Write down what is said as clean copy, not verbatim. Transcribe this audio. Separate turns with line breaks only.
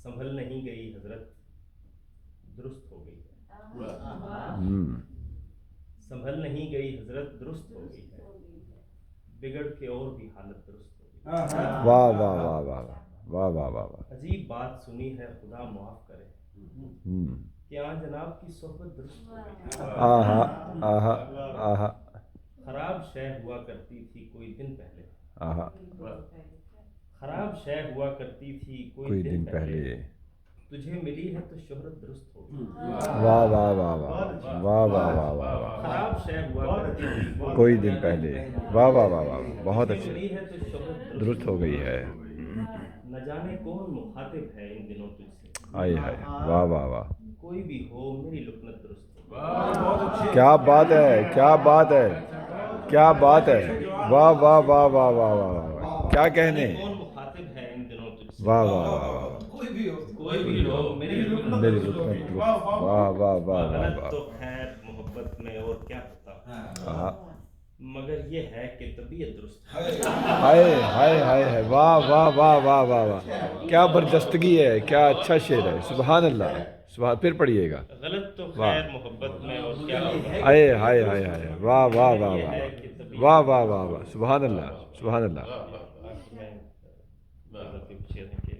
संभल नहीं गई हजरत दुरुस्त हो गई है। संभल नहीं गई हजरत दुरुस्त हो गई है, बिगड़ के और भी हालत दुरुस्त हो गई।
वाह वाह वाह वाह वाह वाह वाह वाह।
अजीब बात सुनी है, खुदा माफ करे कि आज जनाब की सोहबत दुरुस्त हो गई।
आहा आहा आहा
खराब शय हुआ करती थी कोई दिन पहले,
आहा
खराब शय हुआ करती थी
कोई दिन पहले।
तुझे मिली है तो शोहरत दुरुस्त हो गई।
वाह वाह वाह वाह वाह वाह वाह वाह वाह।
खराब शय हुआ करती थी
कोई दिन पहले। वाह वाह वाह वाह, बहुत
तुझे
अच्छे।
मिली है तो शोहरत
दुरुस्त हो गई है।
न जाने कौन मुखातिब है इन दिनों तुझसे।
हाय हाय, वाह वाह वाह।
कोई भी हो मेरी लुकनत दुरुस्त हो।
क्या बात है, क्या बात है, क्या बात है। वाह वाह वाह वाह वाह वाह वाह, क्या कहने।
कौन मुखातिब है इन दिनों तुझसे।
वाह वाह वाह वाह।
कोई भी हो मेरी लुकनत
मेरी
दुरुस्त हो
लुकनत
गई।
दुरुस्त। वाह वाह वाह वाह
गलत
वाह।
तो खैर मोहब्बत में और क्या होता,
आहा,
मगर ये है कि तबीयत दुरुस्त है।
हाय हाय हाय हाय, वाह वाह वाह वाह वाह वाह। क्या बरदस्तगी है, क्या अच्छा शेर है। सुभान अल्लाह, सुभान। फिर पढ़िएगा।
गलत तो
वाह।
खैर मोहब्बत में और क्या होता,
हाय हाय हाय हाय, वाह वाह वाह
ये
वाह
है कि तबीयत
वाह वाह वाह वाह। सुभान अल्लाह, सुभान अल्लाह।
आखिर में शेर है कि